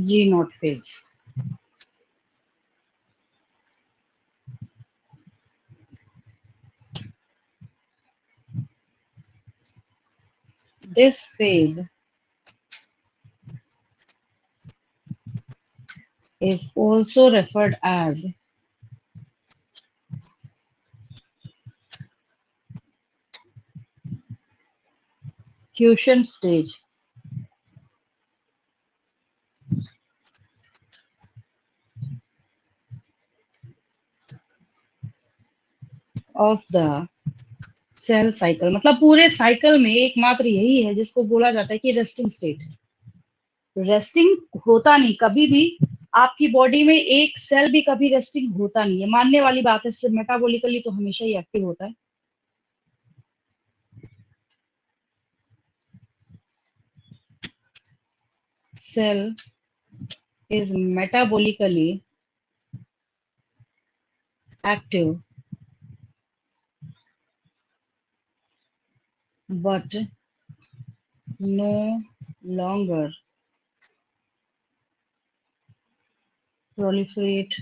G naught phase. This phase is also referred as quiescent stage of the cell cycle. मतलब पूरे cycle में एकमात्र यही है जिसको बोला जाता है कि रेस्टिंग स्टेट। रेस्टिंग होता नहीं कभी भी, आपकी बॉडी में एक सेल भी कभी रेस्टिंग होता नहीं है, मानने वाली बात है। सिर्फ मेटाबॉलिकली तो हमेशा ही एक्टिव होता है। Cell is metabolically active but no longer proliferate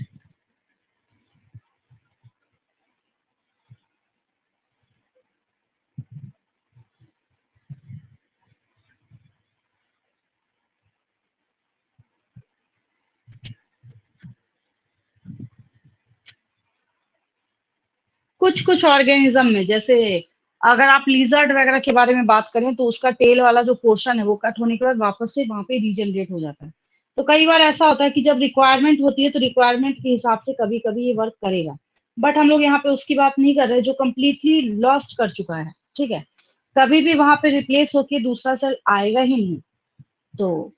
कुछ कुछ ऑर्गेनिज्म में, जैसे अगर आप लिजर्ड वगैरह के बारे में बात करें तो उसका टेल वाला जो पोर्शन है वो कट होने के बाद वापस से वहां पे रीजनरेट हो जाता है। तो कई बार ऐसा होता है कि जब रिक्वायरमेंट होती है तो रिक्वायरमेंट के हिसाब से कभी कभी ये वर्क करेगा, बट हम लोग यहाँ पे उसकी बात नहीं कर रहे जो कंप्लीटली लॉस्ट कर चुका है। ठीक है, कभी भी वहां पे रिप्लेस होके दूसरा सेल आएगा ही नहीं। तो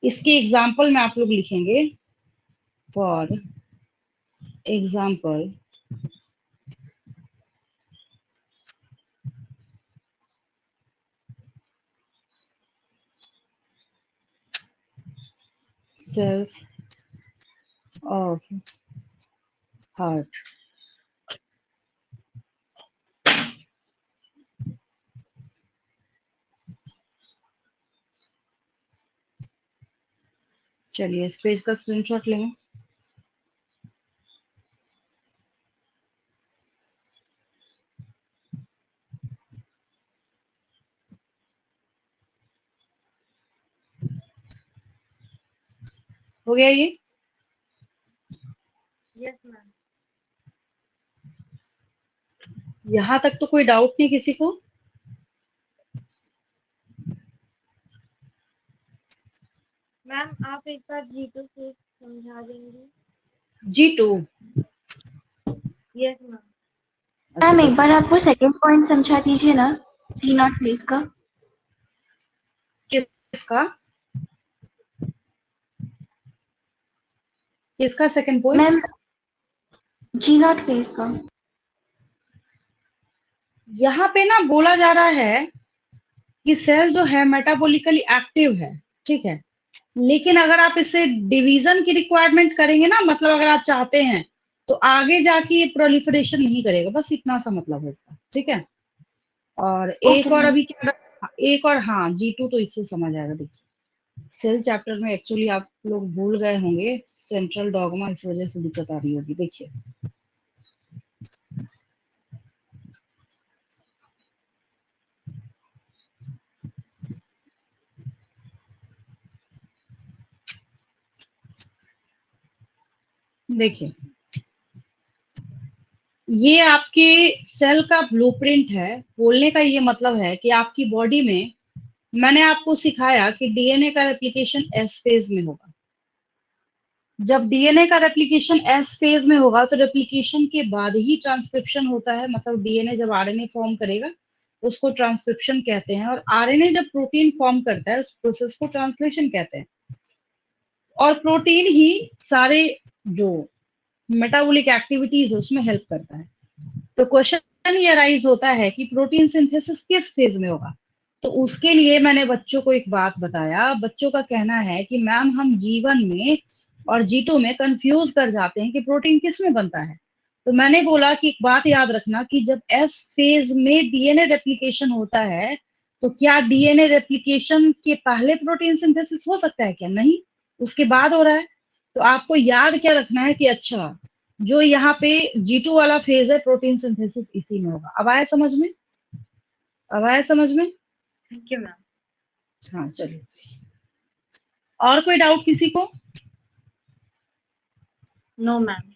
इसके एग्जाम्पल में आप लोग लिखेंगे, for example cells of heart। चलिए इस पेज का स्क्रीनशॉट लेंगे। हो गया ये? Yes ma'am. यहाँ तक तो कोई डाउट नहीं किसी को? मैम आप एक बार G2 से समझा देंगे? G2? Yes ma'am. मैम एक बार आपको सेकंड पॉइंट समझा दीजिए ना, जी नॉट फेज का। किसका किसका second point? Ma'am ji not phase का। यहाँ पे ना बोला जा रहा है कि सेल जो है मेटाबॉलिकली एक्टिव है, ठीक है, लेकिन अगर आप इसे डिवीजन की रिक्वायरमेंट करेंगे ना, मतलब अगर आप चाहते हैं तो आगे जाके ये प्रोलिफरेशन नहीं करेगा, बस इतना सा मतलब है इसका। ठीक है, और एक ओके और मैम। अभी क्या, एक और, हाँ G2 तो इससे समझ आएगा। देखिए सेल चैप्टर में एक्चुअली आप लोग भूल गए होंगे सेंट्रल डॉगमा, इस वजह से दिक्कत आ रही होगी। देखिए देखिए ये आपके सेल का ब्लूप्रिंट है। बोलने का ये मतलब है कि आपकी बॉडी में मैंने आपको सिखाया कि डीएनए का रेप्लिकेशन एस फेज में होगा। जब डीएनए का रेप्लिकेशन एस फेज में होगा तो रेप्लिकेशन के बाद ही ट्रांसक्रिप्शन होता है। मतलब डीएनए जब आरएनए फॉर्म करेगा उसको ट्रांसक्रिप्शन कहते हैं, और आरएनए जब प्रोटीन फॉर्म करता है उस प्रोसेस को ट्रांसलेशन कहते हैं। और प्रोटीन ही सारे जो मेटाबॉलिक एक्टिविटीज है उसमें हेल्प करता है। तो क्वेश्चन ये राइज होता है कि प्रोटीन सिंथेसिस किस फेज में होगा। तो उसके लिए मैंने बच्चों को एक बात बताया। बच्चों का कहना है कि मैम हम G1 में और G2 में कंफ्यूज कर जाते हैं कि प्रोटीन किस में बनता है। तो मैंने बोला कि एक बात याद रखना कि जब एस फेज में डीएनए रेप्लिकेशन होता है तो क्या डीएनए रेप्लिकेशन के पहले प्रोटीन सिंथेसिस हो सकता है क्या? नहीं। उसके बाद हो रहा है। तो आपको याद क्या रखना है कि अच्छा जो यहाँ पे G2 वाला फेज है प्रोटीन सिंथेसिस इसी में होगा। अब आया समझ में? अब आया समझ में? Thank you ma'am. हाँ चलिए, और कोई डाउट किसी को? No ma'am.